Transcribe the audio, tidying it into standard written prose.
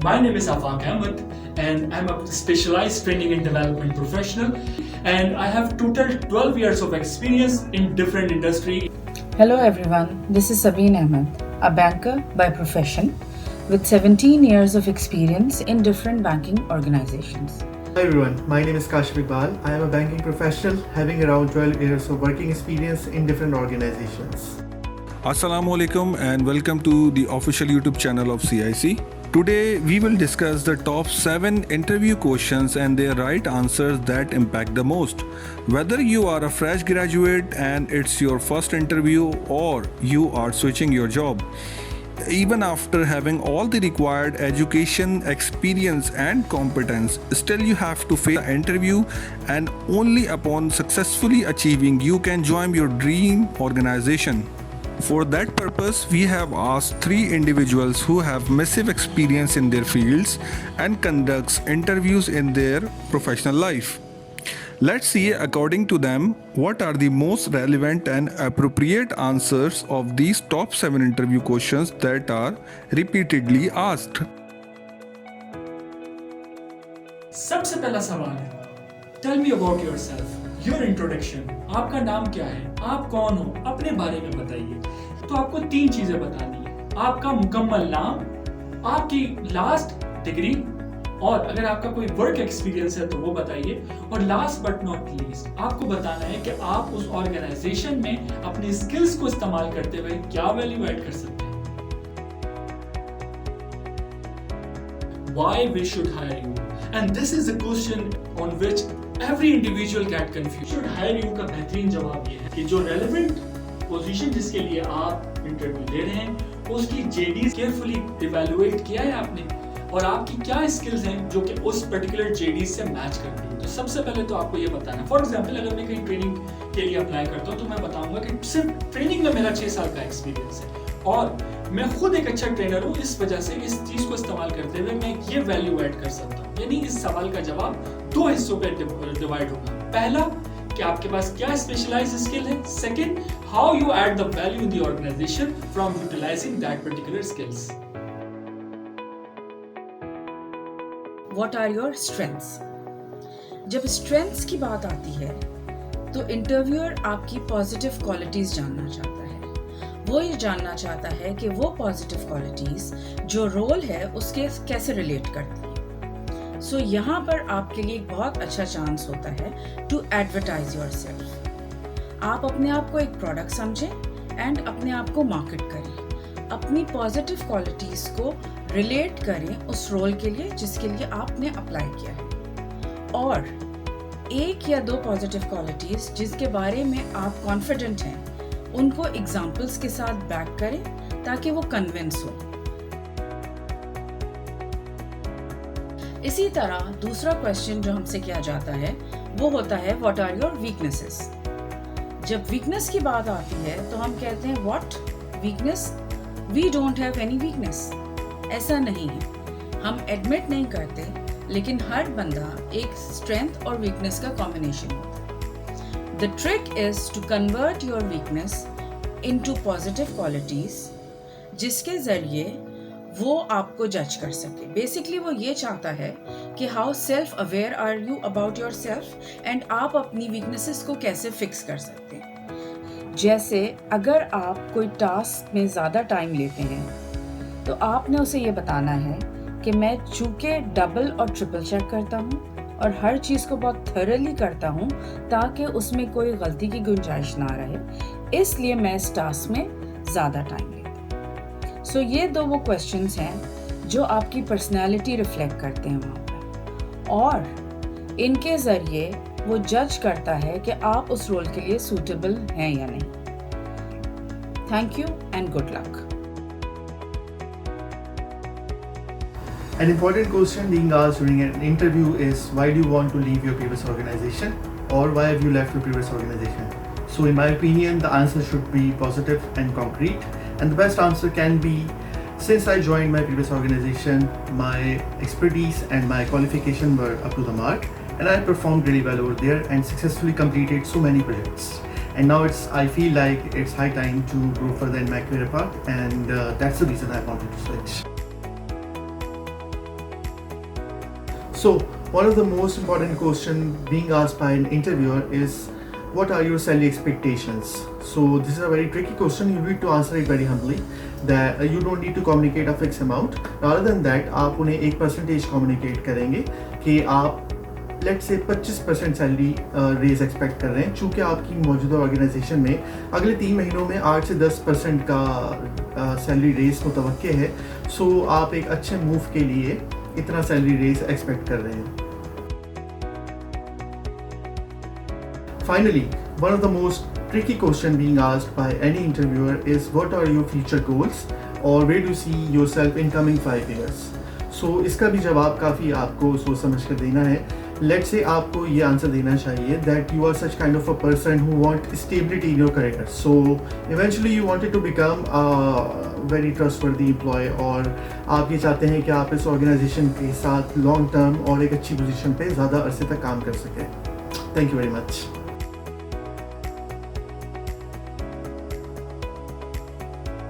My name is Afaq Ahmed and I'm a specialized training and development professional and I have total 12 years of experience in different industry. Hello everyone, this is Sabeen Ahmed, a banker by profession with 17 years of experience in different banking organizations. Hi everyone, my name is Kashif Iqbal. I am a banking professional having around 12 years of working experience in different organizations. Assalamu alaikum and welcome to the official YouTube channel of CIC. Today we will discuss the top 7 interview questions and their right answers that impact the most. Whether you are a fresh graduate and it's your first interview or you are switching your job, even after having all the required education, experience and competence, still you have to face the interview, and only upon successfully achieving you can join your dream organization. For that purpose, we have asked 3 individuals who have massive experience in their fields and conducts interviews in their professional life. Let's see, according to them, what are the most relevant and appropriate answers of these top 7 interview questions that are repeatedly asked. सबसे पहला सवाल है, Tell me about yourself. Your introduction. आपका नाम क्या है? आप कौन हो? अपने बारे में बताइए। तो आपको 3 चीजें बतानी है। आपका मुकम्मल नाम, आपकी लास्ट डिग्री, और अगर आपका कोई वर्क एक्सपीरियंस है तो वो बताइए। और लास्ट बट नॉट लीस्ट, आपको बताना है कि आप उस ऑर्गेनाइजेशन में अपनी स्किल्स को इस्तेमाल करते हुए क्या वैल्यू ऐड कर सकते हैं। Why we should hire you? And this is a question on which every individual get confused. Should hire you का बेहतरीन जवाब ये है कि जो relevant पोजीशन जिसके लिए आप इंटरव्यू दे रहे हैं उसकी जेडी केयरफुली इवैल्यूएट किया है आपने, और आपकी क्या स्किल्स हैं जो कि उस पर्टिकुलर जेडी से मैच करती है। तो सबसे पहले तो आपको ये बताना है। फॉर एग्जांपल, अगर मैं कहीं ट्रेनिंग के लिए अप्लाई करता हूँ तो मैं बताऊंगा कि सिर्फ ट्रेनिंग में मेरा 6 साल का एक्सपीरियंस है और मैं खुद एक अच्छा ट्रेनर हूँ, इस वजह से इस चीज को इस्तेमाल करते हुए मैं ये वैल्यू ऐड कर सकता हूँ। यानी इस सवाल का जवाब 2 हिस्सों पे डिवाइड होगा। पहला, कि आपके पास क्या स्पेशलाइज्ड स्किल है। Second, how you add the value in the organisation from utilising that particular skills. What are your strengths? जब strengths की बात आती है तो इंटरव्यूअर आपकी पॉजिटिव क्वालिटीज जानना चाहता है। वो ये जानना चाहता है कि वो पॉजिटिव क्वालिटीज जो रोल है उसके कैसे रिलेट करती हैं। सो यहाँ पर आपके लिए एक बहुत अच्छा चांस होता है टू एडवर्टाइज योरसेल्फ। आप अपने आप को एक प्रोडक्ट समझें एंड अपने आप को मार्केट करें, अपनी पॉजिटिव क्वालिटीज को रिलेट करें उस रोल के लिए जिसके लिए आपने अप्लाई किया है, और 1 या 2 पॉजिटिव क्वालिटीज जिसके बारे में आप कॉन्फिडेंट हैं उनको एग्जाम्पल्स के साथ बैक करें ताकि वो कन्विंस हो। इसी तरह दूसरा क्वेश्चन जो हमसे किया जाता है वो होता है व्हाट आर योर वीकनेसेस। जब वीकनेस की बात आती है तो हम कहते हैं what weakness, we don't have any weakness. ऐसा नहीं है, हम एडमिट नहीं करते, लेकिन हर बंदा एक स्ट्रेंथ और वीकनेस का कॉम्बिनेशन होता है। The trick is to convert your weakness into positive qualities जिसके जरिए वो आपको जज कर सके। बेसिकली वो ये चाहता है कि how self aware are you about yourself and आप अपनी वीकनेसेस को कैसे फिक्स कर सकते हैं। जैसे अगर आप कोई टास्क में ज़्यादा टाइम लेते हैं तो आपने उसे ये बताना है कि मैं चूँकि डबल और ट्रिपल चेक करता हूँ और हर चीज़ को बहुत थरली करता हूँ ताकि उसमें कोई गलती की गुंजाइश ना रहे, इसलिए मैं इस टास्क में ज़्यादा टाइम लेता हूँ। सो ये 2 वो क्वेश्चंस हैं जो आपकी पर्सनैलिटी रिफ्लेक्ट करते हैं वहाँ पर, और इनके ज़रिए वो जज करता है कि आप उस रोल के लिए सूटेबल हैं या नहीं। Thank you and good luck. An important question being asked during an interview is why do you want to leave your previous organization, or why have you left your previous organization? So in my opinion, the answer should be positive and concrete, and the best answer can be, since I joined my previous organization, my expertise and my qualification were up to the mark, and I performed really well over there and successfully completed so many projects. And now I feel like it's high time to grow further in my career path, and that's the reason I wanted to switch. So one of the most important question being asked by an interviewer is, what are your salary expectations? So this is a very tricky question. You need to answer it very humbly, that you don't need to communicate a fixed amount. Rather than that, आप उन्हें एक percentage communicate करेंगे कि आप let's say 25% salary raise expect कर रहे हैं, चूँकि आपकी मौजूदा ऑर्गेनाइजेशन में अगले 3 महीनों में 8 से 10% का सैलरी रेज मुतवक्के है. सो आप एक अच्छे मूव के लिए इतना सैलरी रेज एक्सपेक्ट कर रहे हैं. Finally, one of the most tricky question being asked by any interviewer is, what are your future goals or where do you see yourself in coming 5 years? So इसका भी जवाब काफ़ी आपको सोच समझ कर देना है. Let's say आपको ये आंसर देना चाहिए that you are such kind of a person who want stability in your career. So eventually you wanted to become a very trustworthy employee, और आप ये चाहते हैं कि आप इस ऑर्गेनाइजेशन के साथ लॉन्ग टर्म और एक अच्छी पोजीशन पे ज़्यादा अरसे तक काम कर सकें. Thank you very much.